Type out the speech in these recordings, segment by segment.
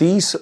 30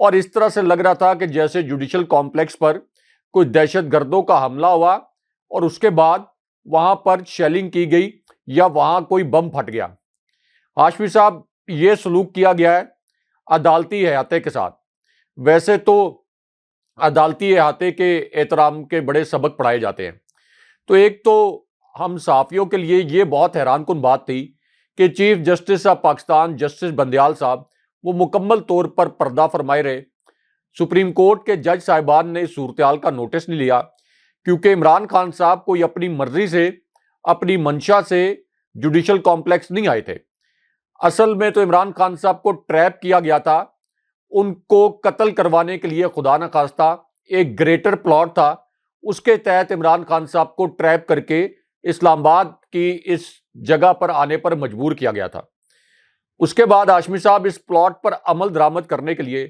اور اس طرح سے لگ رہا تھا کہ جیسے جوڈیشل کمپلیکس پر کوئی دہشت گردوں کا حملہ ہوا اور اس کے بعد وہاں پر شیلنگ کی گئی یا وہاں کوئی بم پھٹ گیا۔ ہاشمی صاحب، یہ سلوک کیا گیا ہے عدالتی احاطے کے ساتھ۔ ویسے تو عدالتی احاطے کے احترام کے بڑے سبق پڑھائے جاتے ہیں، تو ایک تو ہم صحافیوں کے لیے یہ بہت حیران کن بات تھی کہ chief justice of Pakistan justice Bandial صاحب وہ مکمل طور پر پردہ فرمائے رہے۔ سپریم کورٹ کے جج صاحبان نے اس صورتحال کا نوٹس نہیں لیا، کیونکہ عمران خان صاحب کوئی اپنی مرضی سے، اپنی منشا سے جوڈیشل کمپلیکس نہیں آئے تھے۔ اصل میں تو عمران خان صاحب کو ٹریپ کیا گیا تھا، ان کو قتل کروانے کے لیے خدا نہ خواستہ ایک گریٹر پلاٹ تھا، اس کے تحت عمران خان صاحب کو ٹریپ کر کے اسلام آباد کی اس جگہ پر آنے پر مجبور کیا گیا تھا۔ اس کے بعد ہاشمی صاحب اس پلاٹ پر عمل درآمد کرنے کے لیے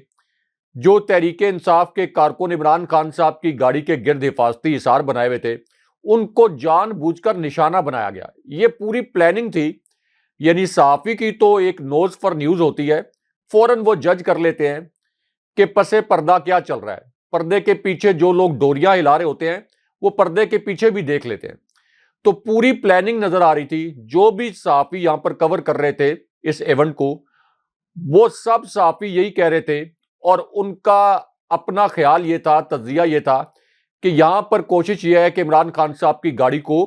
جو تحریک انصاف کے کارکن عمران خان صاحب کی گاڑی کے گرد حفاظتی حصار بنائے ہوئے تھے، ان کو جان بوجھ کر نشانہ بنایا گیا۔ یہ پوری پلاننگ تھی، یعنی صحافی کی تو ایک نوز فار نیوز ہوتی ہے، فوراً وہ جج کر لیتے ہیں کہ پس پردہ کیا چل رہا ہے، پردے کے پیچھے جو لوگ ڈوریاں ہلا رہے ہوتے ہیں وہ پردے کے پیچھے بھی دیکھ لیتے ہیں۔ تو پوری پلاننگ نظر آ رہی تھی۔ جو بھی صحافی یہاں پر کور کر رہے تھے اس ایونٹ کو، وہ سب صحافی یہی کہہ رہے تھے اور ان کا اپنا خیال یہ تھا، تجزیہ یہ تھا کہ یہاں پر کوشش یہ ہے کہ عمران خان صاحب کی گاڑی کو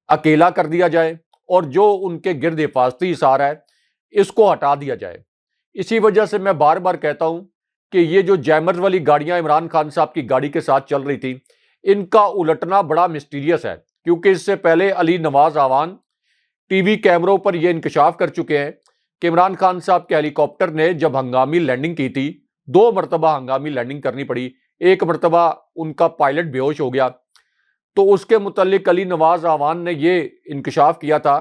اکیلا کر دیا جائے اور جو ان کے گرد حفاظتی حصار ہے اس کو ہٹا دیا جائے۔ اسی وجہ سے میں بار بار کہتا ہوں کہ یہ جو جیمرز والی گاڑیاں عمران خان صاحب کی گاڑی کے ساتھ چل رہی تھی، ان کا الٹنا بڑا مسٹیریس ہے، کیونکہ اس سے پہلے علی نواز آوان ٹی وی کیمروں پر یہ انکشاف کر چکے ہیں کہ عمران خان صاحب کے ہیلی کاپٹر نے جب ہنگامی لینڈنگ کی تھی، 2 مرتبہ ہنگامی لینڈنگ کرنی پڑی، ایک مرتبہ ان کا پائلٹ بے ہوش ہو گیا، تو اس کے متعلق علی نواز آوان نے یہ انکشاف کیا تھا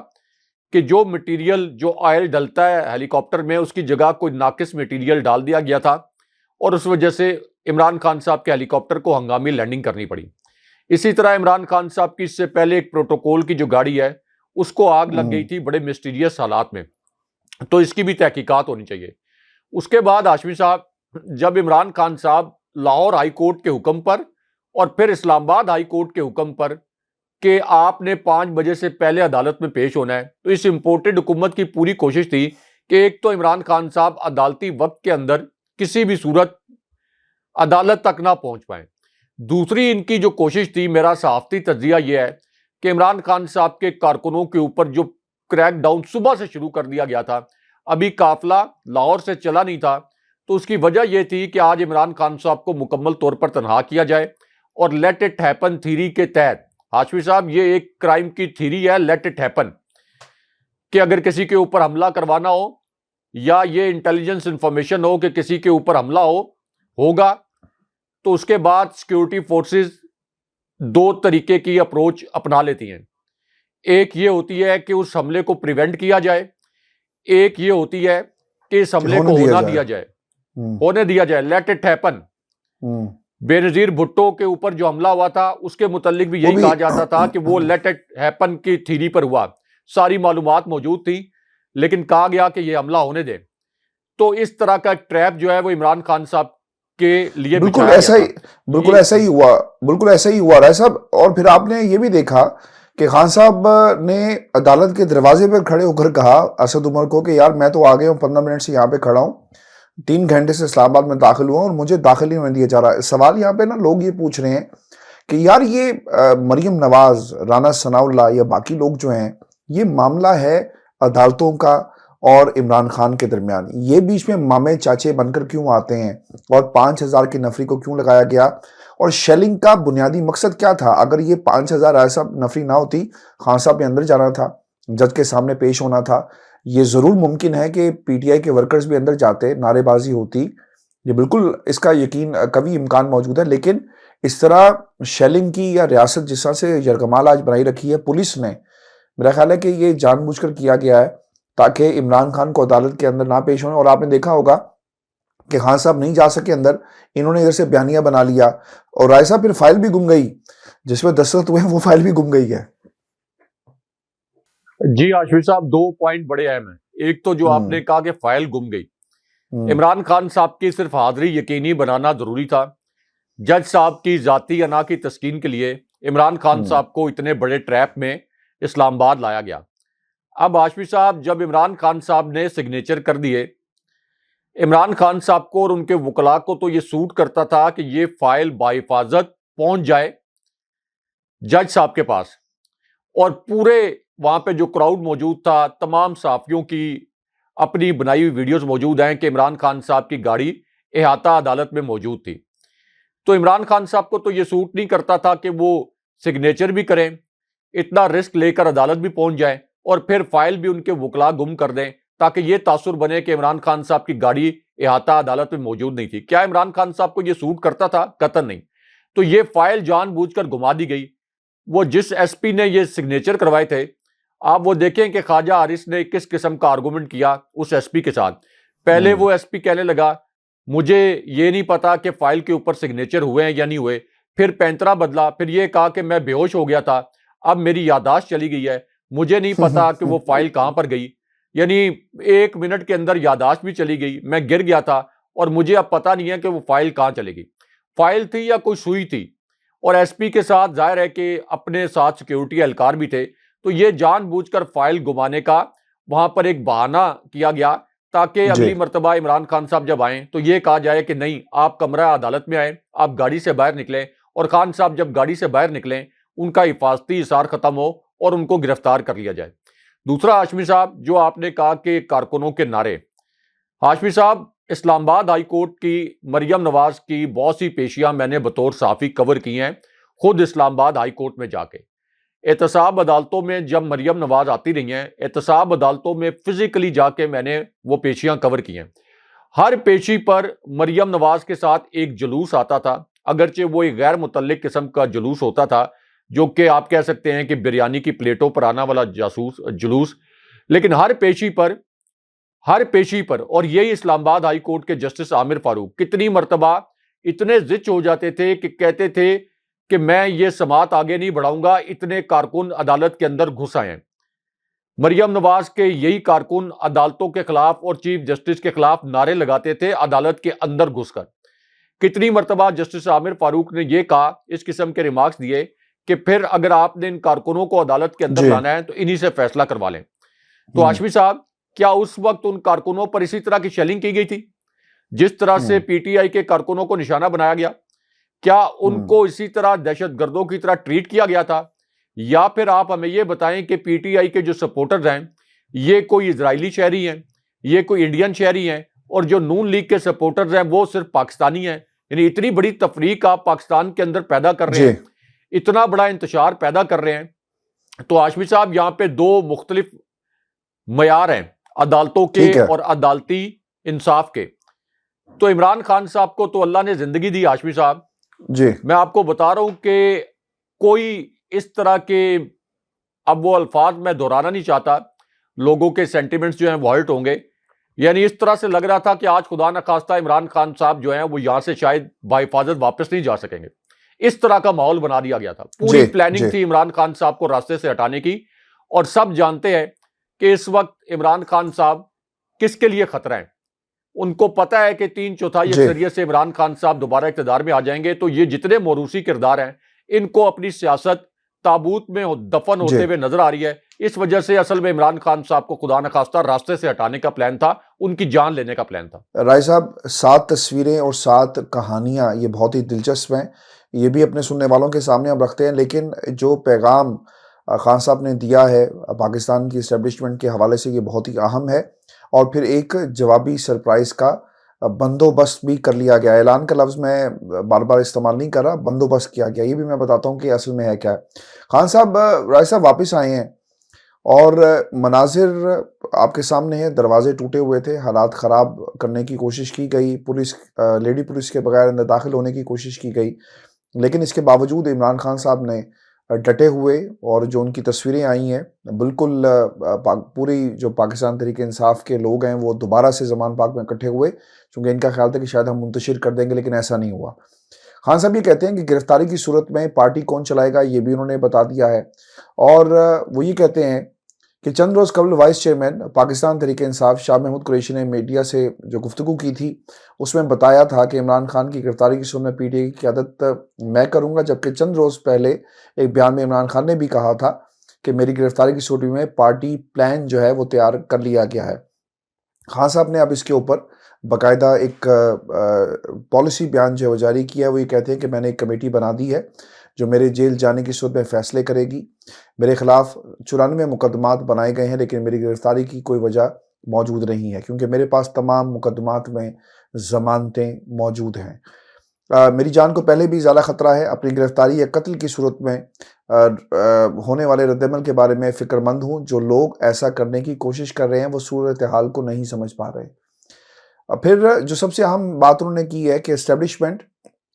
کہ جو مٹیریل، جو آئل ڈلتا ہے ہیلی کاپٹر میں، اس کی جگہ کوئی ناقص مٹیریل ڈال دیا گیا تھا اور اس وجہ سے عمران خان صاحب کے ہیلی کاپٹر کو ہنگامی لینڈنگ کرنی پڑی۔ اسی طرح عمران خان صاحب کی اس سے پہلے ایک پروٹوکول کی جو گاڑی ہے اس کو آگ لگ گئی تھی بڑے مسٹیریس حالات میں، تو اس کی بھی تحقیقات ہونی چاہیے۔ اس کے بعد ہاشمی صاحب، جب عمران خان صاحب لاہور ہائی کورٹ کے حکم پر اور پھر اسلام آباد ہائی کورٹ کے حکم پر کہ آپ نے 5 بجے سے پہلے عدالت میں پیش ہونا ہے، تو اس امپورٹڈ حکومت کی پوری کوشش تھی کہ ایک تو عمران خان صاحب عدالتی وقت کے اندر کسی بھی صورت عدالت تک نہ پہنچ پائیں۔ دوسری ان کی جو کوشش تھی، میرا صحافتی تجزیہ یہ ہے کہ عمران خان صاحب کے کارکنوں کے اوپر جو کریک ڈاؤن صبح سے شروع کر دیا گیا تھا، ابھی قافلہ لاہور سے چلا نہیں تھا، تو اس کی وجہ یہ تھی کہ آج عمران خان صاحب کو مکمل طور پر تنہا کیا جائے اور لیٹ اٹ ہیپن تھیری کے تحت، ہاشمی صاحب یہ ایک کرائم کی تھیری ہے، لیٹ اٹ ہیپن، کہ اگر کسی کے اوپر حملہ کروانا ہو یا یہ انٹیلیجنس انفارمیشن ہو کہ کسی کے اوپر حملہ ہوگا، تو اس کے بعد سیکیورٹی فورسز 2 طریقے کی اپروچ اپنا لیتی ہیں۔ ایک یہ ہوتی ہے کہ اس حملے کو پریونٹ کیا جائے، ایک یہ ہوتی ہے کہ اس حملے کو ہونے دیا جائے، لیٹ اٹ ہیپن۔ بے نظیر بھٹو کے اوپر جو حملہ ہوا تھا اس کے متعلق بھی یہی کہا جاتا تھا کہ وہ لیٹ اٹ ہیپن کی تھیری پر ہوا، ساری معلومات موجود تھی لیکن کہا گیا کہ یہ حملہ ہونے دیں۔ تو اس طرح کا ٹریپ جو ہے وہ عمران خان صاحب کے لیے بالکل ایسا ہی ہوا رائے صاحب۔ اور پھر آپ نے یہ بھی دیکھا کہ خان صاحب نے عدالت کے دروازے پر کھڑے ہو کر کہا اسد عمر کو کہ یار میں تو آ گیا ہوں، 15 منٹ سے یہاں پہ کھڑا ہوں، 3 گھنٹے سے اسلام آباد میں داخل ہوا اور مجھے داخل نہیں ہونے دیا جا رہا۔ سوال یہاں پہ نا لوگ یہ پوچھ رہے ہیں کہ یار یہ مریم نواز، رانا ثناء اللہ یا باقی لوگ جو ہیں، یہ معاملہ ہے عدالتوں کا اور عمران خان کے درمیان، یہ بیچ میں مامے چاچے بن کر کیوں آتے ہیں اور 5000 کی نفری کو کیوں لگایا گیا؟ اور شیلنگ کا بنیادی مقصد کیا تھا؟ اگر یہ 5000 ایسا نفری نہ ہوتی، خان صاحب نے اندر جانا تھا، جج کے سامنے پیش ہونا تھا، یہ ضرور ممکن ہے کہ پی ٹی آئی کے ورکرز بھی اندر جاتے، نعرے بازی ہوتی، یہ بالکل اس کا یقین قوی امکان موجود ہے۔ لیکن اس طرح شیلنگ کی یا ریاست جس طرح سے یرغمال آج بنائی رکھی ہے پولیس نے، میرا خیال ہے کہ یہ جان بوجھ کر کیا گیا ہے تاکہ عمران خان کو عدالت کے اندر نہ پیش ہونے۔ اور آپ نے دیکھا ہوگا کہ خان صاحب نہیں جا سکے اندر، انہوں نے ادھر سے بیانیہ بنا لیا اور رائے صاحب پھر فائل بھی گم گئی، جس میں دستخط ہوئے ہیں وہ فائل بھی گم گئی ہے۔ جی ہاشمی صاحب، 2 پوائنٹ بڑے اہم ہیں۔ ایک تو جو آپ نے کہا کہ فائل گم گئی، عمران خان صاحب کی صرف حاضری یقینی بنانا ضروری تھا. جج صاحب کی ذاتی انا کی تسکین کے لیے عمران خان صاحب کو اتنے بڑے ٹریپ میں اسلام آباد لایا گیا. اب ہاشمی صاحب جب عمران خان صاحب نے سگنیچر کر دیے، عمران خان صاحب کو اور ان کے وکلاء کو تو یہ سوٹ کرتا تھا کہ یہ فائل بحفاظت پہنچ جائے جج صاحب کے پاس، اور پورے وہاں پہ جو کراؤڈ موجود تھا، تمام صحافیوں کی اپنی بنائی ہوئی ویڈیوز موجود ہیں کہ عمران خان صاحب کی گاڑی احاطہ عدالت میں موجود تھی. تو عمران خان صاحب کو تو یہ سوٹ نہیں کرتا تھا کہ وہ سگنیچر بھی کریں، اتنا رسک لے کر عدالت بھی پہنچ جائیں اور پھر فائل بھی ان کے وکلاء گم کر دیں تاکہ یہ تاثر بنے کہ عمران خان صاحب کی گاڑی احاطہ عدالت میں موجود نہیں تھی. کیا عمران خان صاحب کو یہ سوٹ کرتا تھا؟ قطعاً نہیں. تو یہ فائل جان بوجھ کر گما دی گئی. وہ جس ایس پی نے یہ سگنیچر کروائے تھے، آپ وہ دیکھیں کہ خواجہ حارث نے کس قسم کا آرگومنٹ کیا اس ایس پی کے ساتھ. پہلے وہ ایس پی کہنے لگا مجھے یہ نہیں پتا کہ فائل کے اوپر سگنیچر ہوئے ہیں یا نہیں ہوئے. پھر پینترا بدلا، پھر یہ کہا کہ میں بے ہوش ہو گیا تھا، اب میری یادداشت چلی گئی ہے، مجھے نہیں پتا کہ وہ فائل کہاں پر گئی. یعنی 1 منٹ کے اندر یادداشت بھی چلی گئی، میں گر گیا تھا اور مجھے اب پتا نہیں ہے کہ وہ فائل کہاں چلے گی. فائل تھی یا کوئی سوئی تھی. اور ایس پی کے ساتھ ظاہر ہے کہ اپنے ساتھ سیکیورٹی اہلکار بھی تھے، تو یہ جان بوجھ کر فائل گمانے کا وہاں پر ایک بہانہ کیا گیا تاکہ اگلی مرتبہ عمران خان صاحب جب آئیں تو یہ کہا جائے کہ نہیں، آپ کمرہ عدالت میں آئیں، آپ گاڑی سے باہر نکلیں، اور خان صاحب جب گاڑی سے باہر نکلیں ان کا حفاظتی حصار ختم ہو اور ان کو گرفتار کر لیا جائے. دوسرا ہاشمی صاحب، جو آپ نے کہا کہ کارکنوں کے نعرے، ہاشمی صاحب اسلام آباد ہائی کورٹ کی مریم نواز کی بہت سی پیشیاں میں نے بطور صحافی کور کی ہیں، خود اسلام آباد ہائی کورٹ میں جا کے. احتساب عدالتوں میں جب مریم نواز آتی رہی ہیں، احتساب عدالتوں میں فزیکلی جا کے میں نے وہ پیشیاں کور کی ہیں. ہر پیشی پر مریم نواز کے ساتھ ایک جلوس آتا تھا، اگرچہ وہ ایک غیر متعلق قسم کا جلوس ہوتا تھا، جو کہ آپ کہہ سکتے ہیں کہ بریانی کی پلیٹوں پر آنا والا جلوس. لیکن ہر پیشی پر اور یہی اسلام آباد ہائی کورٹ کے جسٹس عامر فاروق کتنی مرتبہ اتنے زچ ہو جاتے تھے کہ کہتے تھے کہ میں یہ سماعت آگے نہیں بڑھاؤں گا، اتنے کارکن عدالت کے اندر گھس آئے ہیں. مریم نواز کے یہی کارکن عدالتوں کے خلاف اور چیف جسٹس کے خلاف نعرے لگاتے تھے عدالت کے اندر گھس کر. کتنی مرتبہ جسٹس عامر فاروق نے یہ کہا، اس قسم کے ریمارکس دیے کہ پھر اگر آپ نے ان کارکنوں کو عدالت کے اندر لانا ہے تو انہی سے فیصلہ کروا لیں. تو ہاشمی صاحب، کیا اس وقت ان کارکنوں پر اسی طرح کی شیلنگ کی گئی تھی جس طرح سے پی ٹی آئی کے کارکنوں کو نشانہ بنایا گیا؟ کیا ان کو اسی طرح دہشت گردوں کی طرح ٹریٹ کیا گیا تھا؟ یا پھر آپ ہمیں یہ بتائیں کہ پی ٹی آئی کے جو سپورٹرز ہیں یہ کوئی اسرائیلی شہری ہیں، یہ کوئی انڈین شہری ہیں، اور جو نون لیگ کے سپورٹرز ہیں وہ صرف پاکستانی ہیں؟ یعنی اتنی بڑی تفریق آپ پاکستان کے اندر پیدا کر رہے ہیں، اتنا بڑا انتشار پیدا کر رہے ہیں. تو ہاشمی صاحب، یہاں پہ 2 مختلف معیار ہیں، عدالتوں کے اور عدالتی انصاف کے. تو عمران خان صاحب کو تو اللہ نے زندگی دی ہاشمی صاحب. میں آپ کو بتا رہا ہوں کہ کوئی اس طرح کے، اب وہ الفاظ میں دہرانا نہیں چاہتا، لوگوں کے سینٹیمنٹس جو ہیں وہ ہرٹ ہوں گے. یعنی اس طرح سے لگ رہا تھا کہ آج خدا نخواستہ عمران خان صاحب جو ہیں وہ یہاں سے شاید بحفاظت واپس نہیں جا سکیں گے. اس طرح کا ماحول بنا دیا گیا تھا. پوری پلاننگ تھی عمران خان صاحب کو راستے سے ہٹانے کی، اور سب جانتے ہیں کہ اس وقت عمران خان صاحب کس کے لیے خطرہ ہیں. ان کو پتا ہے کہ 3/4 اکثریت سے عمران خان صاحب دوبارہ اقتدار میں آ جائیں گے، تو یہ جتنے موروثی کردار ہیں ان کو اپنی سیاست تابوت میں دفن ہوتے ہوئے نظر آ رہی ہے. اس وجہ سے اصل میں عمران خان صاحب کو خدا نخواستہ راستے سے ہٹانے کا پلان تھا، ان کی جان لینے کا پلان تھا. رائے صاحب، 7 تصویریں اور 7 کہانیاں، یہ بہت ہی دلچسپ ہیں، یہ بھی اپنے سننے والوں کے سامنے ہم رکھتے ہیں. لیکن جو پیغام خان صاحب نے دیا ہے پاکستان کی اسٹیبلشمنٹ کے حوالے سے، یہ بہت ہی اہم ہے. اور پھر ایک جوابی سرپرائز کا بندوبست بھی کر لیا گیا. اعلان کا لفظ میں بار بار استعمال نہیں کر رہا، بندوبست کیا گیا. یہ بھی میں بتاتا ہوں کہ اصل میں ہے کیا ہے. خان صاحب، رائے صاحب واپس آئے ہیں اور مناظر آپ کے سامنے ہیں. دروازے ٹوٹے ہوئے تھے، حالات خراب کرنے کی کوشش کی گئی، پولیس لیڈی پولیس کے بغیر اندر داخل ہونے کی کوشش کی گئی. لیکن اس کے باوجود عمران خان صاحب نے ڈٹے ہوئے، اور جو ان کی تصویریں آئی ہیں بالکل پوری جو پاکستان تحریک انصاف کے لوگ ہیں وہ دوبارہ سے زمان پاک میں اکٹھے ہوئے، چونکہ ان کا خیال تھا کہ شاید ہم منتشر کر دیں گے، لیکن ایسا نہیں ہوا. خان صاحب یہ کہتے ہیں کہ گرفتاری کی صورت میں پارٹی کون چلائے گا یہ بھی انہوں نے بتا دیا ہے، اور وہ یہ کہتے ہیں کہ چند روز قبل وائس چیئرمین پاکستان تحریک انصاف شاہ محمود قریشی نے میڈیا سے جو گفتگو کی تھی اس میں بتایا تھا کہ عمران خان کی گرفتاری کی صورت میں پی ٹی آئی کی قیادت میں کروں گا، جبکہ چند روز پہلے ایک بیان میں عمران خان نے بھی کہا تھا کہ میری گرفتاری کی صورت میں پارٹی پلان جو ہے وہ تیار کر لیا گیا ہے۔ خان صاحب نے اب اس کے اوپر باقاعدہ ایک پالیسی بیان جو ہے وہ جاری کیا ہے۔ وہ یہ کہتے ہیں کہ میں نے ایک کمیٹی بنا دی ہے جو میرے جیل جانے کی صورت میں فیصلے کرے گی۔ میرے خلاف 94 مقدمات بنائے گئے ہیں، لیکن میری گرفتاری کی کوئی وجہ موجود نہیں ہے کیونکہ میرے پاس تمام مقدمات میں ضمانتیں موجود ہیں۔ میری جان کو پہلے بھی زیادہ خطرہ ہے۔ اپنی گرفتاری یا قتل کی صورت میں ہونے والے رد عمل کے بارے میں فکر مند ہوں۔ جو لوگ ایسا کرنے کی کوشش کر رہے ہیں وہ صورتحال کو نہیں سمجھ پا رہے۔ پھر جو سب سے اہم بات انہوں نے کی ہے کہ اسٹیبلشمنٹ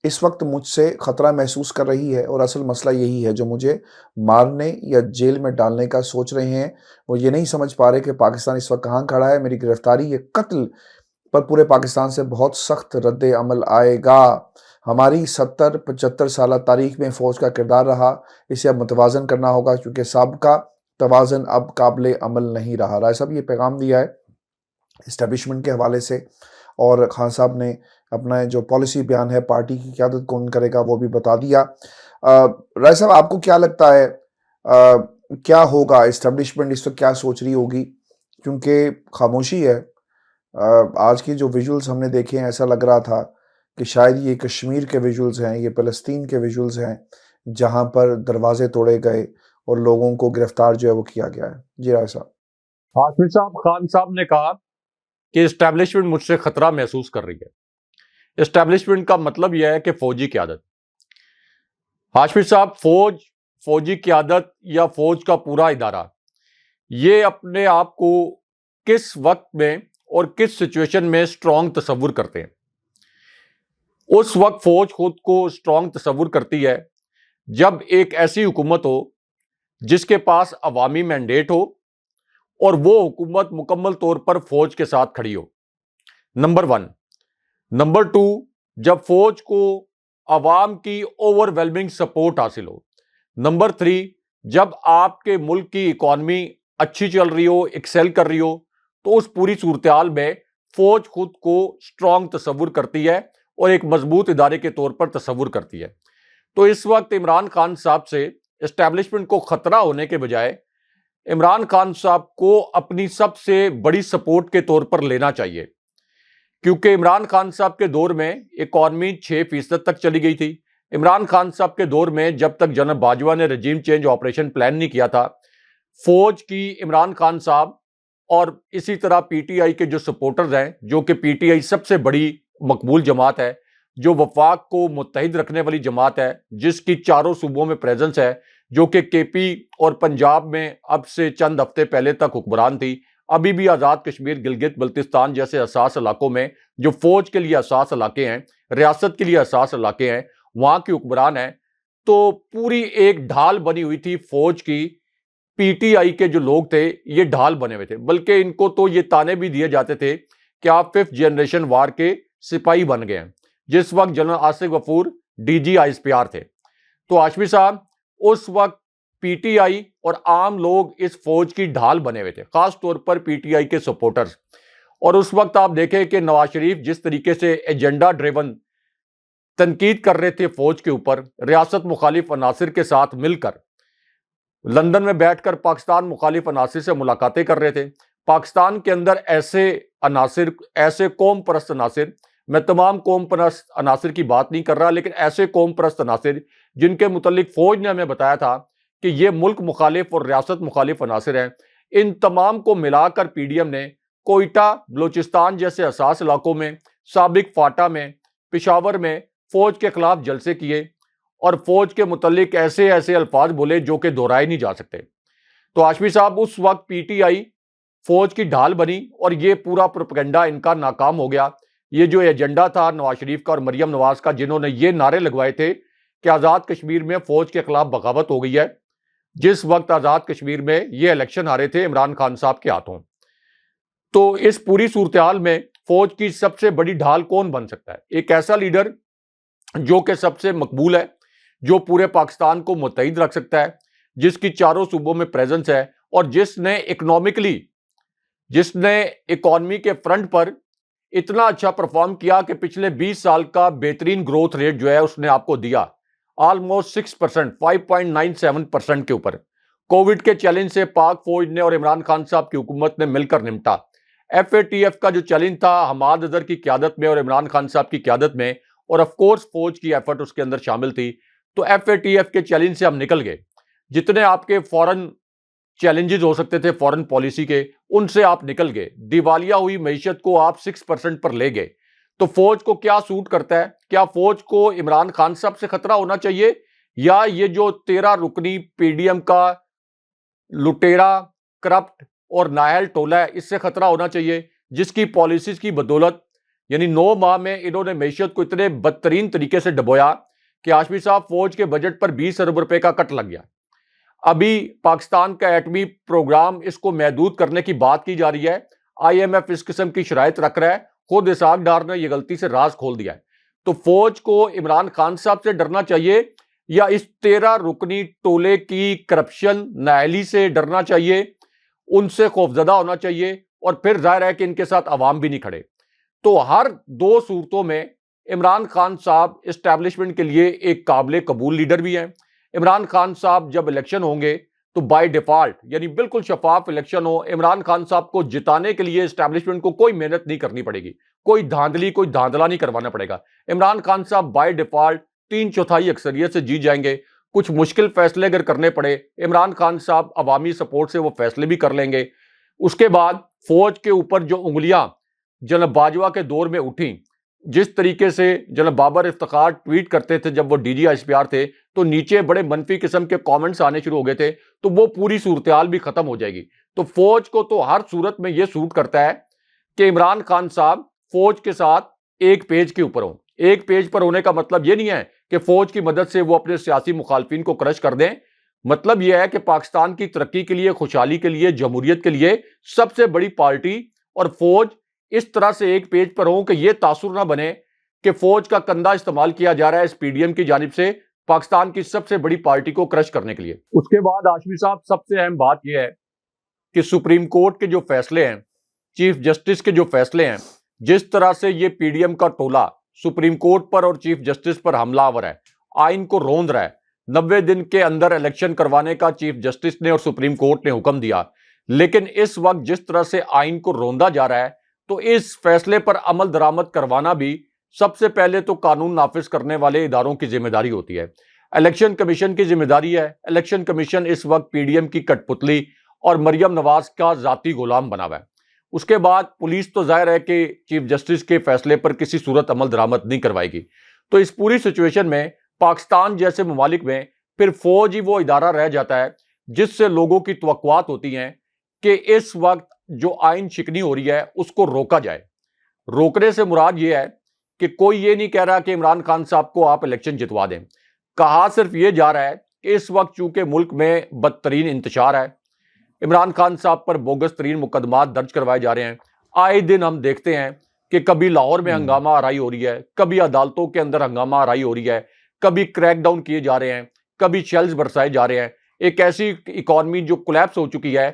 اس وقت مجھ سے خطرہ محسوس کر رہی ہے اور اصل مسئلہ یہی ہے، جو مجھے مارنے یا جیل میں ڈالنے کا سوچ رہے ہیں وہ یہ نہیں سمجھ پا رہے کہ پاکستان اس وقت کہاں کھڑا ہے۔ میری گرفتاری یا قتل پر پورے پاکستان سے بہت سخت رد عمل آئے گا۔ ہماری 70-75 سالہ تاریخ میں فوج کا کردار رہا، اسے اب متوازن کرنا ہوگا کیونکہ سابقہ توازن اب قابل عمل نہیں رہا۔ رائے صاحب یہ پیغام دیا ہے اسٹیبلشمنٹ کے حوالے سے، اور خان صاحب نے اپنا جو پالیسی بیان ہے پارٹی کی قیادت کون کرے گا وہ بھی بتا دیا۔ رائے صاحب آپ کو کیا لگتا ہے کیا ہوگا؟ اسٹیبلشمنٹ اس وقت کیا سوچ رہی ہوگی؟ کیونکہ خاموشی ہے۔ آج کی جو ویژولز ہم نے دیکھے ہیں ایسا لگ رہا تھا کہ شاید یہ کشمیر کے ویژولز ہیں، یہ فلسطین کے ویژولز ہیں جہاں پر دروازے توڑے گئے اور لوگوں کو گرفتار جو ہے وہ کیا گیا ہے۔ جی رائے صاحب۔ ہاشمی صاحب، خان صاحب نے کہا کہ اسٹیبلشمنٹ مجھ سے خطرہ محسوس کر رہی ہے۔ اسٹیبلشمنٹ کا مطلب یہ ہے کہ فوجی قیادت۔ ہاشمی صاحب، فوجی قیادت یا فوج کا پورا ادارہ یہ اپنے آپ کو کس وقت میں اور کس سچویشن میں اسٹرانگ تصور کرتے ہیں؟ اس وقت فوج خود کو اسٹرانگ تصور کرتی ہے جب ایک ایسی حکومت ہو جس کے پاس عوامی مینڈیٹ ہو اور وہ حکومت مکمل طور پر فوج کے ساتھ کھڑی ہو، نمبر 1۔ نمبر 2، جب فوج کو عوام کی اوور ویلمنگ سپورٹ حاصل ہو۔ نمبر 3، جب آپ کے ملک کی اکانومی اچھی چل رہی ہو، ایکسل کر رہی ہو، تو اس پوری صورتحال میں فوج خود کو اسٹرانگ تصور کرتی ہے اور ایک مضبوط ادارے کے طور پر تصور کرتی ہے۔ تو اس وقت عمران خان صاحب سے اسٹیبلشمنٹ کو خطرہ ہونے کے بجائے عمران خان صاحب کو اپنی سب سے بڑی سپورٹ کے طور پر لینا چاہیے، کیونکہ عمران خان صاحب کے دور میں اکانومی 6% تک چلی گئی تھی۔ عمران خان صاحب کے دور میں جب تک جنرل باجوہ نے رجیم چینج آپریشن پلان نہیں کیا تھا، فوج کی عمران خان صاحب اور اسی طرح پی ٹی آئی کے جو سپورٹرز ہیں، جو کہ پی ٹی آئی سب سے بڑی مقبول جماعت ہے، جو وفاق کو متحد رکھنے والی جماعت ہے، جس کی چاروں صوبوں میں پریزنس ہے، جو کہ کے پی اور پنجاب میں اب سے چند ہفتے پہلے تک حکمران تھی، ابھی بھی آزاد کشمیر، گلگت بلتستان جیسے حساس علاقوں میں جو فوج کے لیے حساس علاقے ہیں، ریاست کے لیے حساس علاقے ہیں، وہاں کی حکمران ہیں۔ تو پوری ایک ڈھال بنی ہوئی تھی فوج کی۔ پی ٹی آئی کے جو لوگ تھے یہ ڈھال بنے ہوئے تھے، بلکہ ان کو تو یہ تانے بھی دیے جاتے تھے کہ آپ 5th جنریشن وار کے سپاہی بن گئے ہیں، جس وقت general Asif Ghafoor D G I S P R تھے۔ تو ہاشمی صاحب، اس وقت پی ٹی آئی اور عام لوگ اس فوج کی ڈھال بنے ہوئے تھے، خاص طور پر پی ٹی آئی کے سپورٹرز۔ اور اس وقت آپ دیکھیں کہ نواز شریف جس طریقے سے ایجنڈا ڈریون تنقید کر رہے تھے فوج کے اوپر، ریاست مخالف عناصر کے ساتھ مل کر لندن میں بیٹھ کر پاکستان مخالف عناصر سے ملاقاتیں کر رہے تھے۔ پاکستان کے اندر ایسے عناصر، ایسے قوم پرست عناصر، میں تمام قوم پرست عناصر کی بات نہیں کر رہا، لیکن ایسے قوم پرست عناصر جن کے متعلق فوج نے ہمیں بتایا تھا کہ یہ ملک مخالف اور ریاست مخالف عناصر ہیں، ان تمام کو ملا کر پی ڈی ایم نے کوئٹہ، بلوچستان جیسے حساس علاقوں میں، سابق فاٹا میں، پشاور میں فوج کے خلاف جلسے کیے اور فوج کے متعلق ایسے ایسے الفاظ بولے جو کہ دہرائے نہیں جا سکتے۔ تو ہاشمی صاحب، اس وقت پی ٹی آئی فوج کی ڈھال بنی اور یہ پورا پروپیگنڈا ان کا ناکام ہو گیا۔ یہ جو ایجنڈا تھا نواز شریف کا اور مریم نواز کا، جنہوں نے یہ نعرے لگوائے تھے کہ آزاد کشمیر میں فوج کے خلاف بغاوت ہو گئی ہے، جس وقت آزاد کشمیر میں یہ الیکشن ہارے تھے عمران خان صاحب کے ہاتھوں۔ تو اس پوری صورتحال میں فوج کی سب سے بڑی ڈھال کون بن سکتا ہے؟ ایک ایسا لیڈر جو کہ سب سے مقبول ہے، جو پورے پاکستان کو متحد رکھ سکتا ہے، جس کی چاروں صوبوں میں پریزنس ہے اور جس نے اکانومی کے فرنٹ پر اتنا اچھا پرفارم کیا کہ پچھلے 20 سال کا بہترین گروتھ ریٹ جو ہے اس نے آپ کو دیا آلموسٹ 6%، 5.97% کے اوپر. کووڈ کے چیلنج سے پاک فوج نے اور عمران خان صاحب کی حکومت نے مل کر نمٹا. FATF کا جو چیلنج تھا حماد اظہر کی قیادت میں اور عمران خان صاحب کی قیادت میں، اور آف کورس فوج کی ایفرٹ اس کے اندر شامل تھی، تو FATF کے چیلنج سے ہم نکل گئے. جتنے آپ کے فورن چیلنجز ہو سکتے تھے فورن پالیسی کے، ان سے آپ نکل گئے. دیوالیہ ہوئی معیشت کو آپ 6% پر لے گئے. تو فوج کو کیا سوٹ کرتا ہے؟ کیا فوج کو عمران خان صاحب سے خطرہ ہونا چاہیے، یا یہ جو 13 رکنی PDM کا لٹیرا، کرپٹ اور نااہل ٹولہ ہے، اس سے خطرہ ہونا چاہیے، جس کی پالیسیز کی بدولت یعنی 9 ماہ میں انہوں نے معیشت کو اتنے بدترین طریقے سے ڈبویا کہ ہاشمی صاحب فوج کے بجٹ پر 20 ارب روپے کا کٹ لگ گیا. ابھی پاکستان کا ایٹمی پروگرام اس کو محدود کرنے کی بات کی جا رہی ہے. IMF اس قسم کی شرائط رکھ رہا ہے. خود اسحاق ڈار نے یہ غلطی سے راز کھول دیا ہے. تو فوج کو عمران خان صاحب سے ڈرنا چاہیے یا اس 13 رکنی ٹولے کی کرپشن نااہلی سے ڈرنا چاہیے؟ ان سے خوفزدہ ہونا چاہیے. اور پھر ظاہر ہے کہ ان کے ساتھ عوام بھی نہیں کھڑے. تو ہر 2 صورتوں میں عمران خان صاحب اسٹیبلشمنٹ کے لیے ایک قابل قبول لیڈر بھی ہیں. عمران خان صاحب جب الیکشن ہوں گے تو بائی ڈیفالٹ یعنی بالکل شفاف الیکشن ہو، عمران خان صاحب کو جتانے کے لیے اسٹیبلشمنٹ کو کوئی محنت نہیں کرنی پڑے گی، کوئی دھاندلا نہیں کروانا پڑے گا. عمران خان صاحب بائی ڈیفالٹ 3/4 اکثریت سے جیت جائیں گے. کچھ مشکل فیصلے اگر کرنے پڑے، عمران خان صاحب عوامی سپورٹ سے وہ فیصلے بھی کر لیں گے. اس کے بعد فوج کے اوپر جو انگلیاں جناب باجوہ کے دور میں اٹھیں، جس طریقے سے جناب بابر افتخار ٹویٹ کرتے تھے جب وہ DG ICPR تھے، تو نیچے بڑے منفی قسم کے کامنٹس آنے شروع ہو گئے تھے، تو وہ پوری صورتحال بھی ختم ہو جائے گی. تو فوج کو تو ہر صورت میں یہ سوٹ کرتا ہے کہ عمران خان صاحب فوج کے ساتھ ایک پیج کے اوپر ہوں. ایک پیج پر ہونے کا مطلب یہ نہیں ہے کہ فوج کی مدد سے وہ اپنے سیاسی مخالفین کو کرش کر دیں. مطلب یہ ہے کہ پاکستان کی ترقی کے لیے، خوشحالی کے لیے، جمہوریت کے لیے سب سے بڑی پارٹی اور فوج اس طرح سے ایک پیج پر ہوں کہ یہ تاثر نہ بنے کہ فوج کا کندھا استعمال کیا جا رہا ہے اس PDM کی جانب سے پاکستان کی سب سے بڑی پارٹی کو کرش کرنے کے لیے. اس کے بعد ہاشمی صاحب سب سے اہم بات یہ ہے کہ سپریم کورٹ کے جو فیصلے ہیں، چیف جسٹس کے جو فیصلے ہیں، جس طرح سے یہ PDM کا ٹولہ سپریم کورٹ پر اور چیف جسٹس پر حملہ آور ہے، آئین کو روند رہا ہے. 90 دن کے اندر الیکشن کروانے کا چیف جسٹس نے اور سپریم کورٹ نے حکم دیا، لیکن اس وقت جس طرح سے آئین کو روندا جا رہا ہے تو اس فیصلے پر عمل درآمد کروانا بھی سب سے پہلے تو قانون نافذ کرنے والے اداروں کی ذمہ داری ہوتی ہے. الیکشن کمیشن کی ذمہ داری ہے. الیکشن کمیشن اس وقت PDM کی کٹ پتلی اور مریم نواز کا ذاتی غلام بنا ہوا ہے. اس کے بعد پولیس تو ظاہر ہے کہ چیف جسٹس کے فیصلے پر کسی صورت عمل درآمد نہیں کروائے گی. تو اس پوری سچویشن میں پاکستان جیسے ممالک میں پھر فوج ہی وہ ادارہ رہ جاتا ہے جس سے لوگوں کی توقعات ہوتی ہیں کہ اس وقت جو آئین شکنی ہو رہی ہے اس کو روکا جائے. روکنے سے مراد یہ ہے کہ کوئی یہ نہیں کہہ رہا کہ عمران خان صاحب کو آپ الیکشن جتوا دیں. کہا صرف یہ جا رہا ہے کہ اس وقت چونکہ ملک میں بدترین انتشار ہے، عمران خان صاحب پر بوگس ترین مقدمات درج کروائے جا رہے ہیں. آئے دن ہم دیکھتے ہیں کہ کبھی لاہور میں ہنگامہ آرائی ہو رہی ہے، کبھی عدالتوں کے اندر ہنگامہ آرائی ہو رہی ہے، کبھی کریک ڈاؤن کیے جا رہے ہیں، کبھی شیلز برسائے جا رہے ہیں. ایک ایسی اکانومی جو کولیپس ہو چکی ہے،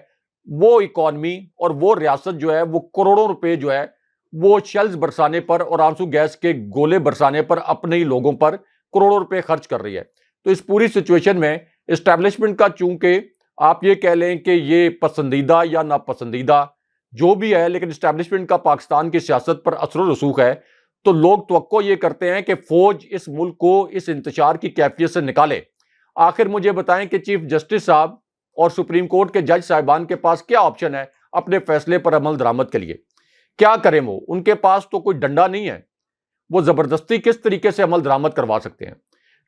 وہ اکانومی اور وہ ریاست جو ہے وہ کروڑوں روپے جو ہے وہ شیلز برسانے پر اور آنسو گیس کے گولے برسانے پر اپنے ہی لوگوں پر کروڑوں روپے خرچ کر رہی ہے. تو اس پوری سچویشن میں اسٹیبلشمنٹ کا چونکہ آپ یہ کہہ لیں کہ یہ پسندیدہ یا ناپسندیدہ جو بھی ہے، لیکن اسٹیبلشمنٹ کا پاکستان کی سیاست پر اثر و رسوخ ہے، تو لوگ توقع یہ کرتے ہیں کہ فوج اس ملک کو اس انتشار کی کیفیت سے نکالے. آخر مجھے بتائیں کہ چیف جسٹس صاحب اور سپریم کورٹ کے جج صاحبان کے پاس کیا آپشن ہے اپنے فیصلے پر عمل درآمد کے لیے؟ کیا کریں؟ وہ ان کے پاس تو کوئی ڈنڈا نہیں ہے، وہ زبردستی کس طریقے سے عمل درآمد کروا سکتے ہیں؟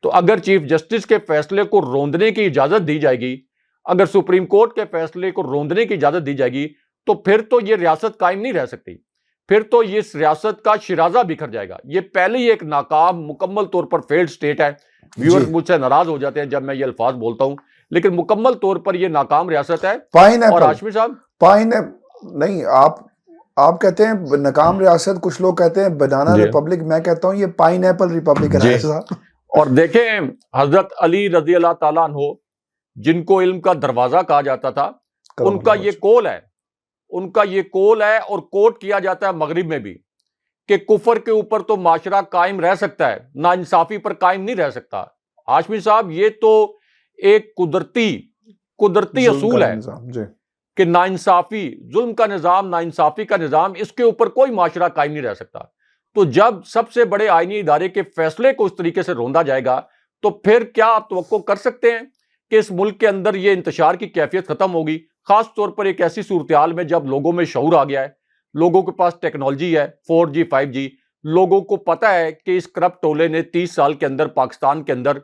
تو اگر چیف جسٹس کے فیصلے کو روندنے کی اجازت دی جائے گی، اگر سپریم کورٹ کے فیصلے کو روندنے کی اجازت دی جائے گی، تو پھر تو یہ ریاست قائم نہیں رہ سکتی. پھر تو یہ ریاست کا شرازہ بکھر جائے گا. یہ پہلے ہی ایک ناکام مکمل طور پر فیلڈ سٹیٹ ہے. ویورز مجھ سے ناراض ہو جاتے ہیں جب میں یہ الفاظ بولتا ہوں، لیکن مکمل طور پر یہ ناکام ریاست ہے. اور ہاشمی صاحب نہیں، آپ کہتے ہیں ناکام ریاست، کچھ لوگ کہتے ہیں بنانا ریپبلک، میں کہتا ہوں یہ پائن ایپل ریپبلک ہے صاحب. اور دیکھیں حضرت علی رضی اللہ تعالیٰ عنہ، جن کو علم کا دروازہ کہا جاتا تھا، ان کا یہ کول ہے، ان کا یہ کول ہے اور کوٹ کیا جاتا ہے مغرب میں بھی کہ کفر کے اوپر تو معاشرہ قائم رہ سکتا ہے، ناانصافی پر قائم نہیں رہ سکتا۔ ہاشمی صاحب یہ تو ایک قدرتی اصول ہے کہ ناانصافی، ظلم کا نظام، ناانصافی کا نظام، اس کے اوپر کوئی معاشرہ قائم نہیں رہ سکتا۔ تو جب سب سے بڑے آئینی ادارے کے فیصلے کو اس طریقے سے روندا جائے گا تو پھر کیا آپ توقع کر سکتے ہیں کہ اس ملک کے اندر یہ انتشار کی کیفیت ختم ہوگی؟ خاص طور پر ایک ایسی صورتحال میں جب لوگوں میں شعور آ گیا ہے، لوگوں کے پاس ٹیکنالوجی ہے، 4G 5G، لوگوں کو پتا ہے کہ اس کرپٹ ٹولے نے 30 سال کے اندر پاکستان کے اندر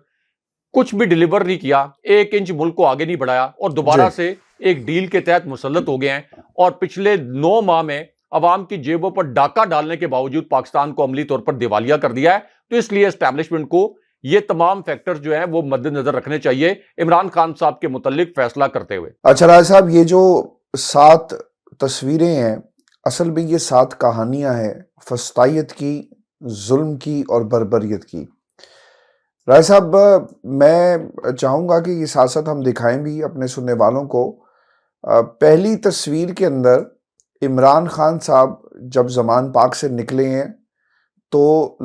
کچھ بھی ڈیلیور نہیں کیا، 1 انچ ملک کو آگے نہیں بڑھایا، اور دوبارہ سے ایک ڈیل کے تحت مسلط ہو گئے ہیں، اور پچھلے 9 ماہ میں عوام کی جیبوں پر ڈاکہ ڈالنے کے باوجود پاکستان کو عملی طور پر دیوالیہ کر دیا ہے۔ تو اس لیے اسٹیبلشمنٹ کو یہ تمام فیکٹرز جو ہیں وہ مد نظر رکھنے چاہیے عمران خان صاحب کے متعلق فیصلہ کرتے ہوئے۔ اچھا راج صاحب، یہ جو 7 تصویریں ہیں، اصل میں یہ 7 کہانیاں ہیں فسطائیت کی، ظلم کی اور بربریت کی۔ راج صاحب، میں چاہوں گا کہ یہ ساتھ ساتھ ہم دکھائیں بھی اپنے سننے والوں کو۔ پہلی تصویر کے اندر عمران خان صاحب جب زمان پاک سے نکلے ہیں تو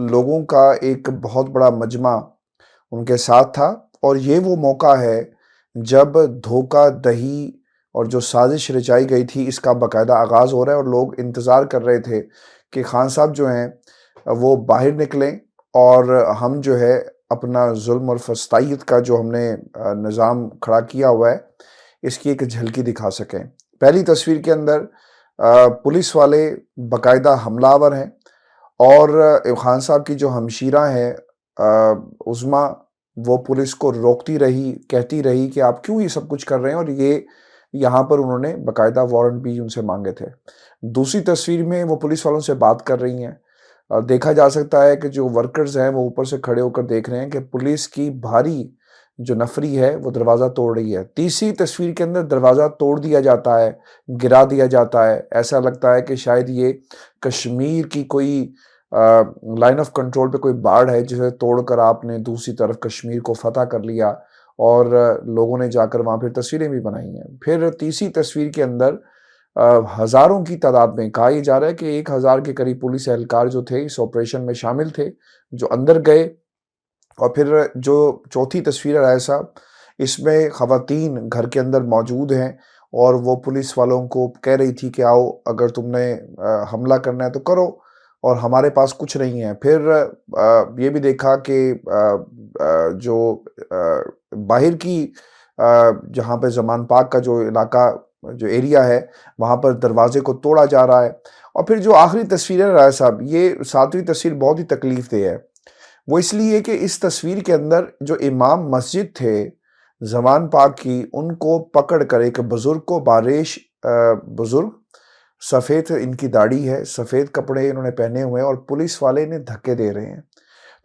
لوگوں کا ایک بہت بڑا مجمع ان کے ساتھ تھا، اور یہ وہ موقع ہے جب دھوکہ دہی اور جو سازش رچائی گئی تھی اس کا باقاعدہ آغاز ہو رہا ہے، اور لوگ انتظار کر رہے تھے کہ خان صاحب جو ہیں وہ باہر نکلیں اور ہم جو ہے اپنا ظلم اور فسطائیت کا جو ہم نے نظام کھڑا کیا ہوا ہے اس کی ایک جھلکی دکھا سکیں۔ پہلی تصویر کے اندر پولیس والے باقاعدہ حملہ آور ہیں، اور خان صاحب کی جو ہمشیرہ ہیں عظمیٰ، وہ پولیس کو روکتی رہی، کہتی رہی کہ آپ کیوں یہ سب کچھ کر رہے ہیں، اور یہ یہاں پر انہوں نے باقاعدہ وارنٹ بھی ان سے مانگے تھے۔ دوسری تصویر میں وہ پولیس والوں سے بات کر رہی ہیں، دیکھا جا سکتا ہے کہ جو ورکرز ہیں وہ اوپر سے کھڑے ہو کر دیکھ رہے ہیں کہ پولیس کی بھاری جو نفری ہے وہ دروازہ توڑ رہی ہے۔ تیسری تصویر کے اندر دروازہ توڑ دیا جاتا ہے، گرا دیا جاتا ہے، ایسا لگتا ہے کہ شاید یہ کشمیر کی کوئی لائن آف کنٹرول پہ کوئی باڑ ہے جسے توڑ کر آپ نے دوسری طرف کشمیر کو فتح کر لیا، اور لوگوں نے جا کر وہاں پھر تصویریں بھی بنائی ہیں۔ پھر تیسری تصویر کے اندر ہزاروں کی تعداد میں، کہا یہ جا رہا ہے کہ 1000 کے قریب پولیس اہلکار جو تھے اس آپریشن میں شامل تھے، جو اندر گئے۔ اور پھر جو چوتھی تصویر ہے رائے صاحب، اس میں خواتین گھر کے اندر موجود ہیں، اور وہ پولیس والوں کو کہہ رہی تھی کہ آؤ اگر تم نے حملہ کرنا ہے تو کرو، اور ہمارے پاس کچھ نہیں ہے۔ پھر یہ بھی دیکھا کہ جو باہر کی جہاں پہ زمان پاک کا جو علاقہ، جو ایریا ہے، وہاں پر دروازے کو توڑا جا رہا ہے۔ اور پھر جو آخری تصویر ہے رائے صاحب، یہ 7ویں تصویر بہت ہی تکلیف دہ ہے، وہ اس لیے کہ اس تصویر کے اندر جو امام مسجد تھے زمان پاک کی، ان کو پکڑ کر ایک بزرگ کو، باریش بزرگ، سفید ان کی داڑھی ہے، سفید کپڑے انہوں نے پہنے ہوئے ہیں، اور پولیس والے نے دھکے دے رہے ہیں۔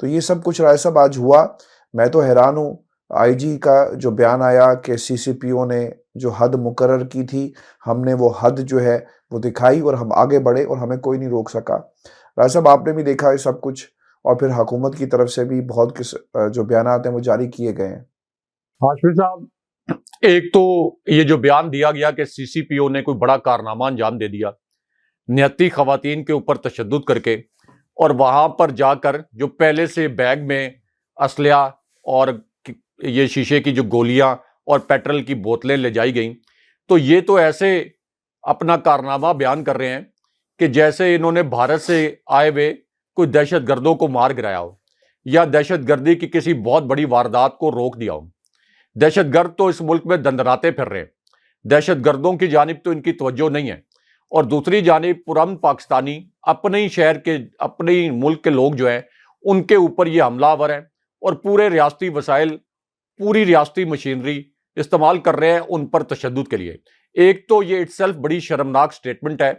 تو یہ سب کچھ رائے صاحب آج ہوا۔ میں تو حیران ہوں، آئی جی کا جو بیان آیا کہ سی سی پی او نے جو حد مقرر کی تھی، ہم نے وہ حد جو ہے وہ دکھائی اور ہم آگے بڑھے اور ہمیں کوئی نہیں روک سکا۔ رائے صاحب آپ نے بھی دیکھا یہ سب کچھ، اور پھر حکومت کی طرف سے بھی بہت جو بیانات ہیں وہ جاری کیے گئے ہیں۔ ہاشمی صاحب، ایک تو یہ جو بیان دیا گیا کہ سی سی پی او نے کوئی بڑا کارنامہ انجام دے دیا، 29 خواتین کے اوپر تشدد کر کے، اور وہاں پر جا کر جو پہلے سے بیگ میں اسلحہ اور یہ شیشے کی جو گولیاں اور پیٹرول کی بوتلیں لے جائی گئیں، تو یہ تو ایسے اپنا کارنامہ بیان کر رہے ہیں کہ جیسے انہوں نے بھارت سے آئے ہوئے کوئی دہشت گردوں کو مار گرایا ہو، یا دہشت گردی کی کسی بہت بڑی واردات کو روک دیا ہو۔ دہشت گرد تو اس ملک میں دندناتے پھر رہے ہیں، دہشت گردوں کی جانب تو ان کی توجہ نہیں ہے، اور دوسری جانب پرامن پاکستانی اپنے ہی شہر کے، اپنے ہی ملک کے لوگ جو ہیں ان کے اوپر یہ حملہ آور ہیں، اور پورے ریاستی وسائل، پوری ریاستی مشینری استعمال کر رہے ہیں ان پر تشدد کے لیے۔ ایک تو یہ اٹسیلف بڑی شرمناک سٹیٹمنٹ ہے،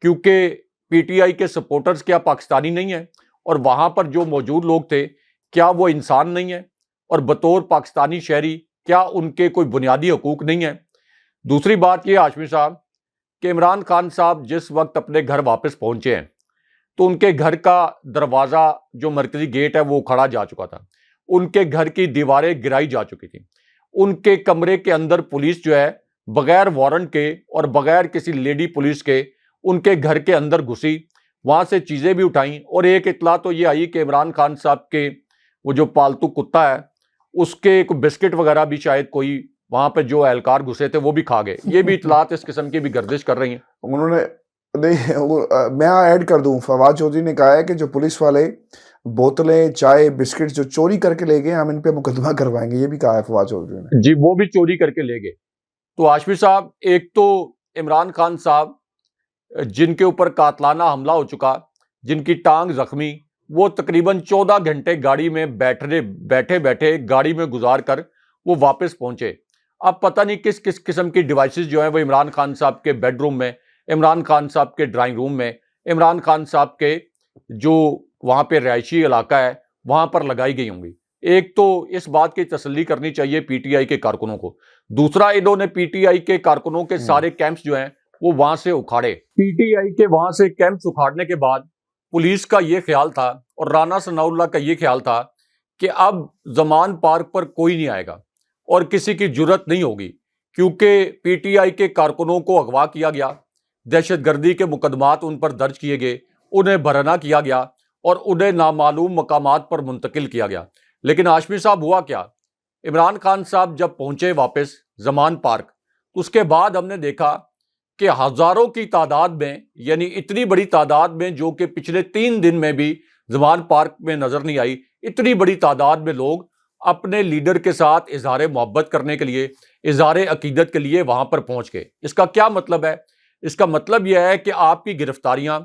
کیونکہ پی ٹی آئی کے سپورٹرز کیا پاکستانی نہیں ہیں، اور وہاں پر جو موجود لوگ تھے کیا وہ انسان نہیں ہیں، اور بطور پاکستانی شہری کیا ان کے کوئی بنیادی حقوق نہیں ہیں؟ دوسری بات یہ ہاشمی صاحب کہ عمران خان صاحب جس وقت اپنے گھر واپس پہنچے ہیں تو ان کے گھر کا دروازہ جو مرکزی گیٹ ہے وہ کھڑا جا چکا تھا، ان کے گھر کی دیواریں گرائی جا چکی تھیں، ان کے کمرے کے اندر پولیس جو ہے بغیر وارنٹ کے اور بغیر کسی لیڈی پولیس کے ان کے گھر کے اندر گھسی، وہاں سے چیزیں بھی اٹھائیں، اور ایک اطلاع تو یہ آئی کہ عمران خان صاحب کے وہ جو پالتو کتا ہے اس کے کوئی بسکٹ وغیرہ بھی شاید کوئی وہاں پہ جو اہلکار گھسے تھے وہ بھی کھا گئے. یہ بھی اطلاعات اس قسم کی بھی گردش کر رہی ہیں. انہوں نے نہیں، میں ایڈ کر دوں، فواد چودھری نے کہا ہے کہ جو پولیس والے بوتلیں چائے بسکٹ جو چوری کر کے لے گئے ہم ان پہ مقدمہ کروائیں گے، یہ بھی کہا ہے فواد چودھری نے. جی وہ بھی چوری کر کے لے گئے. تو ہاشمی صاحب، ایک تو عمران خان صاحب جن کے اوپر قاتلانہ حملہ ہو چکا، جن کی ٹانگ زخمی، وہ تقریباً 14 گھنٹے گاڑی میں بیٹھے گاڑی میں گزار کر وہ واپس پہنچے. اب پتہ نہیں کس کس قسم کی ڈیوائسز جو ہیں وہ عمران خان صاحب کے بیڈ روم میں، عمران خان صاحب کے ڈرائنگ روم میں، عمران خان صاحب کے جو وہاں پہ رہائشی علاقہ ہے وہاں پر لگائی گئی ہوں گی. ایک تو اس بات کی تسلی کرنی چاہیے پی ٹی آئی کے کارکنوں کو. دوسرا، انہوں نے پی ٹی آئی کے کارکنوں کے سارے کیمپس جو ہیں وہ وہاں سے اکھاڑے. پی ٹی آئی کے وہاں سے کیمپس اکھاڑنے کے بعد پولیس کا یہ خیال تھا اور رانا ثناء اللہ کا یہ خیال تھا کہ اب زمان پارک پر کوئی نہیں آئے گا اور کسی کی جرت نہیں ہوگی، کیونکہ پی ٹی آئی کے کارکنوں کو اغوا کیا گیا، دہشت گردی کے مقدمات ان پر درج کیے گئے، انہیں برہنہ کیا گیا اور انہیں نامعلوم مقامات پر منتقل کیا گیا. لیکن ہاشمی صاحب ہوا کیا؟ عمران خان صاحب جب پہنچے واپس زمان پارک، اس کے بعد ہم نے دیکھا کہ ہزاروں کی تعداد میں، یعنی اتنی بڑی تعداد میں جو کہ پچھلے 3 دن میں بھی زمان پارک میں نظر نہیں آئی، اتنی بڑی تعداد میں لوگ اپنے لیڈر کے ساتھ اظہار محبت کرنے کے لیے، اظہار عقیدت کے لیے وہاں پر پہنچ گئے. اس کا کیا مطلب ہے؟ اس کا مطلب یہ ہے کہ آپ کی گرفتاریاں،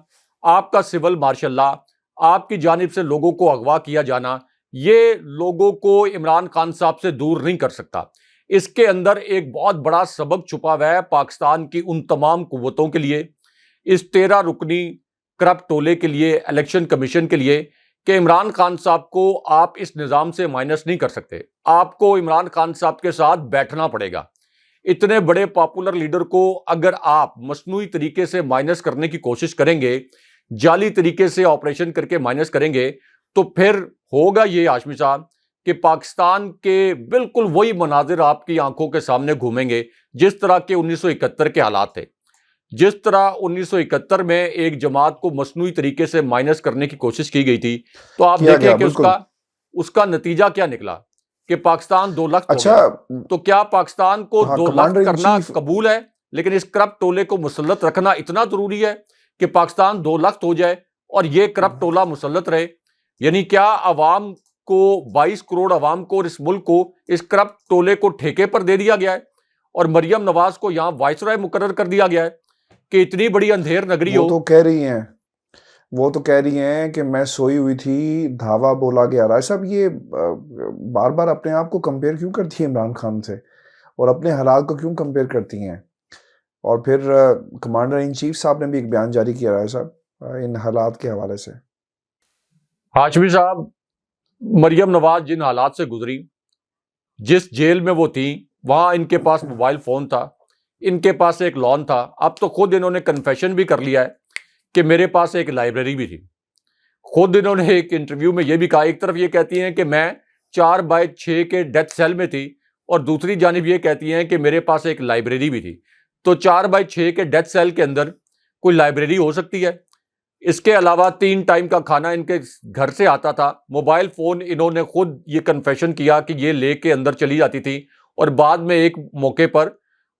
آپ کا سول مارشل لا، آپ کی جانب سے لوگوں کو اغوا کیا جانا، یہ لوگوں کو عمران خان صاحب سے دور نہیں کر سکتا. اس کے اندر ایک بہت بڑا سبق چھپا ہوا ہے پاکستان کی ان تمام قوتوں کے لیے، اس 13 رکنی کرپٹ ٹولے کے لیے، الیکشن کمیشن کے لیے، کہ عمران خان صاحب کو آپ اس نظام سے مائنس نہیں کر سکتے. آپ کو عمران خان صاحب کے ساتھ بیٹھنا پڑے گا. اتنے بڑے پاپولر لیڈر کو اگر آپ مصنوعی طریقے سے مائنس کرنے کی کوشش کریں گے، جعلی طریقے سے آپریشن کر کے مائنس کریں گے، تو پھر ہوگا یہ ہاشمی صاحب کہ پاکستان کے بالکل وہی مناظر آپ کی آنکھوں کے سامنے گھومیں گے جس طرح کے 1971 کے حالات تھے. جس طرح 1971 میں ایک جماعت کو مصنوعی طریقے سے مائنس کرنے کی کوشش کی گئی تھی، تو آپ دیکھیں کہ اس کا نتیجہ کیا نکلا کہ پاکستان 2 لخت ہو گیا. تو کیا پاکستان کو 2 لخت کرنا قبول ہے؟ لیکن اس کرپٹ ٹولے کو مسلط رکھنا اتنا ضروری ہے کہ پاکستان 2 لخت ہو جائے اور یہ کرپٹ ٹولہ مسلط رہے؟ یعنی کیا عوام کو، 22 کروڑ عوام کو اور اس ملک کو اس کرپٹ ٹولے کو ٹھیکے پر دے دیا گیا ہے اور مریم نواز کو یہاں وائس رائے مقرر کر دیا گیا ہے کہ اتنی بڑی اندھیر نگری ہو؟ وہ تو کہہ رہی ہیں کہ میں سوئی ہوئی تھی، دھاوا بولا گیا. رائے صاحب، یہ بار بار اپنے آپ کو کمپیئر کیوں کرتی ہیں عمران خان سے، اور اپنے حالات کو کیوں کمپیئر کرتی ہیں؟ اور پھر کمانڈر ان چیف صاحب نے بھی ایک بیان جاری کیا رائے صاحب ان حالات کے حوالے سے. ہاشمی صاحب، مریم نواز جن حالات سے گزری، جس جیل میں وہ تھیں، وہاں ان کے پاس موبائل فون تھا، ان کے پاس ایک لان تھا. اب تو خود انہوں نے کنفیشن بھی کر لیا ہے کہ میرے پاس ایک لائبریری بھی تھی. خود انہوں نے ایک انٹرویو میں یہ بھی کہا، ایک طرف یہ کہتی ہیں کہ میں 4/6 کے ڈیتھ سیل میں تھی اور دوسری جانب یہ کہتی ہیں کہ میرے پاس ایک لائبریری بھی تھی. تو 4/6 کے ڈیتھ سیل کے اندر کوئی لائبریری ہو سکتی ہے؟ اس کے علاوہ 3 ٹائم کا کھانا ان کے گھر سے آتا تھا. موبائل فون انہوں نے خود یہ کنفیشن کیا کہ یہ لے کے اندر چلی جاتی تھی، اور بعد میں ایک موقع پر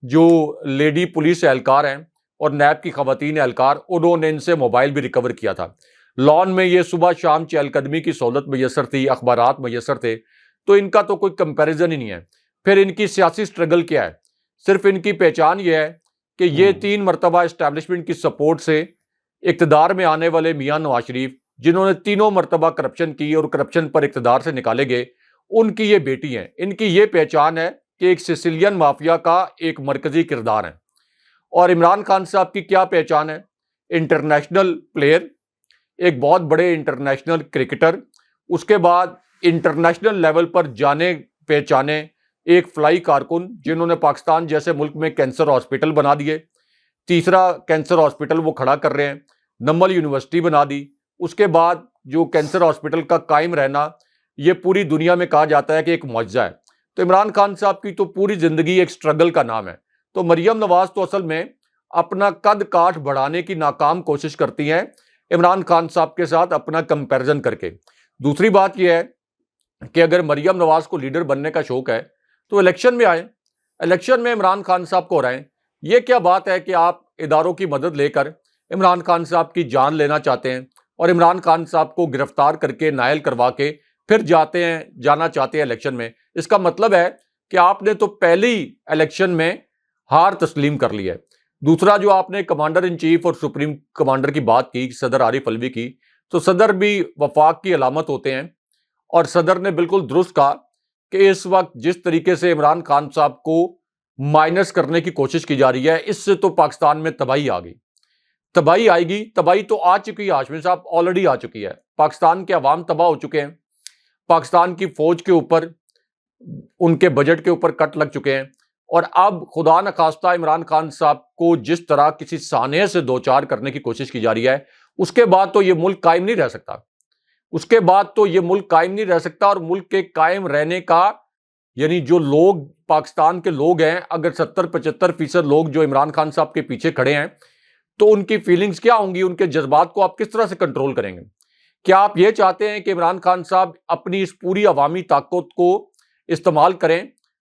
جو لیڈی پولیس اہلکار ہیں اور نیب کی خواتین اہلکار، انہوں نے ان سے موبائل بھی ریکور کیا تھا. لان میں یہ صبح شام چہل قدمی کی سہولت میسر تھی، اخبارات میسر تھے. تو ان کا تو کوئی کمپیریزن ہی نہیں ہے. پھر ان کی سیاسی سٹرگل کیا ہے؟ صرف ان کی پہچان یہ ہے کہ یہ 3 مرتبہ اسٹیبلشمنٹ کی سپورٹ سے اقتدار میں آنے والے میاں نواز شریف، جنہوں نے 3 مرتبہ کرپشن کی اور کرپشن پر اقتدار سے نکالے گئے، ان کی یہ بیٹی ہیں. ان کی یہ پہچان ہے کہ ایک سسیلین مافیا کا ایک مرکزی کردار ہے. اور عمران خان صاحب کی کیا پہچان ہے؟ انٹرنیشنل پلیئر، ایک بہت بڑے انٹرنیشنل کرکٹر، اس کے بعد انٹرنیشنل لیول پر جانے پہچانے ایک فلائی کارکن جنہوں نے پاکستان جیسے ملک میں کینسر ہاسپٹل بنا دیے. تیسرا کینسر ہاسپٹل وہ کھڑا کر رہے ہیں، نمل یونیورسٹی بنا دی. اس کے بعد جو کینسر ہاسپٹل کا قائم رہنا، یہ پوری دنیا میں کہا جاتا ہے کہ ایک معجزہ ہے. تو عمران خان صاحب کی تو پوری زندگی ایک سٹرگل کا نام ہے. تو مریم نواز تو اصل میں اپنا قد کاٹ بڑھانے کی ناکام کوشش کرتی ہیں عمران خان صاحب کے ساتھ اپنا کمپیرزن کر کے۔ دوسری بات یہ ہے کہ اگر مریم نواز کو لیڈر بننے کا شوق ہے تو الیکشن میں آئیں، الیکشن میں عمران خان صاحب کو ہرائیں۔ یہ کیا بات ہے کہ آپ اداروں کی مدد لے کر عمران خان صاحب کی جان لینا چاہتے ہیں اور عمران خان صاحب کو گرفتار کر کے نائل کروا کے پھر جانا چاہتے ہیں الیکشن میں؟ اس کا مطلب ہے کہ آپ نے تو پہلی الیکشن میں ہار تسلیم کر لی ہے۔ دوسرا، جو آپ نے کمانڈر ان چیف اور سپریم کمانڈر کی بات کی، صدر عارف الوی کی، تو صدر بھی وفاق کی علامت ہوتے ہیں، اور صدر نے بالکل درست کہا کہ اس وقت جس طریقے سے عمران خان صاحب کو مائنس کرنے کی کوشش کی جا رہی ہے، اس سے تو پاکستان میں تباہی آ گئی، تباہی آئے گی۔ تباہی تو آ چکی ہے ہاشمی صاحب، آلریڈی آ چکی ہے۔ پاکستان کے عوام تباہ ہو چکے ہیں، پاکستان کی فوج کے اوپر، ان کے بجٹ کے اوپر کٹ لگ چکے ہیں، اور اب خدا نخواستہ عمران خان صاحب کو جس طرح کسی سانحے سے دوچار کرنے کی کوشش کی جا رہی ہے، اس کے بعد تو یہ ملک قائم نہیں رہ سکتا، اس کے بعد تو یہ ملک قائم نہیں رہ سکتا۔ اور ملک کے قائم رہنے کا یعنی جو لوگ پاکستان کے لوگ ہیں، اگر 70-75% لوگ جو عمران خان صاحب کے پیچھے کھڑے ہیں، تو ان کی فیلنگز کیا ہوں گی، ان کے جذبات کو آپ کس طرح سے کنٹرول کریں گے؟ کیا آپ یہ چاہتے ہیں کہ عمران خان صاحب اپنی اس پوری عوامی طاقت کو استعمال کریں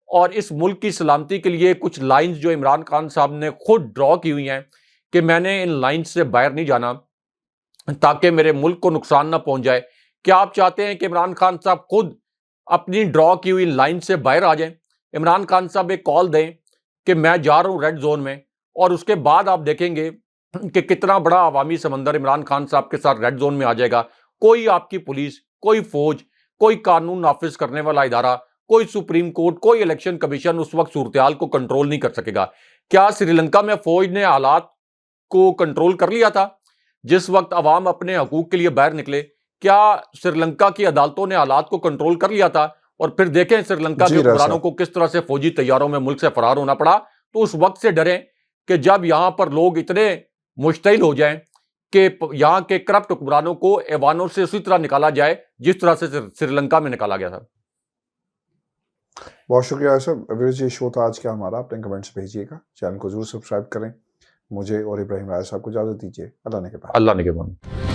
اور اس ملک کی سلامتی کے لیے کچھ لائنز جو عمران خان صاحب نے خود ڈرا کی ہوئی ہیں کہ میں نے ان لائنز سے باہر نہیں جانا تاکہ میرے ملک کو نقصان نہ پہنچ جائے، کیا آپ چاہتے ہیں کہ عمران خان صاحب خود اپنی ڈرا کی ہوئی لائن سے باہر آ جائیں؟ عمران خان صاحب ایک کال دیں کہ میں جا رہا ہوں ریڈ زون میں، اور اس کے بعد آپ دیکھیں گے کہ کتنا بڑا عوامی سمندر عمران خان صاحب کے ساتھ ریڈ زون میں آ جائے گا۔ کوئی آپ کی پولیس، کوئی فوج، کوئی قانون نافذ کرنے والا ادارہ، کوئی سپریم کورٹ، کوئی الیکشن کمیشن اس وقت صورتحال کو کنٹرول نہیں کر سکے گا۔ کیا سری لنکا میں فوج نے حالات کو کنٹرول کر لیا تھا جس وقت عوام اپنے حقوق کے لیے باہر نکلے؟ کیا سری لنکا کی عدالتوں نے حالات کو کنٹرول کر لیا تھا؟ اور پھر دیکھیں سری لنکا کے حکمرانوں کو کس طرح سے فوجی طیاروں میں ملک سے فرار ہونا پڑا۔ تو اس وقت سے ڈریں کہ جب یہاں پر لوگ اتنے مشتعل ہو جائیں کہ یہاں کے کرپٹ حکمرانوں کو ایوانوں سے اسی طرح نکالا جائے جس طرح سے سری لنکا میں نکالا گیا تھا۔ بہت شکریہ صاحب، یہ شو تھا آج کا ہمارا، اپنے کمنٹس بھیجیے گا، چینل کو ضرور سبسکرائب کریں، مجھے اور ابراہیم راجہ صاحب کو اجازت دیجیے، اللہ نے کے بعد۔ اللہ نے کے بعد۔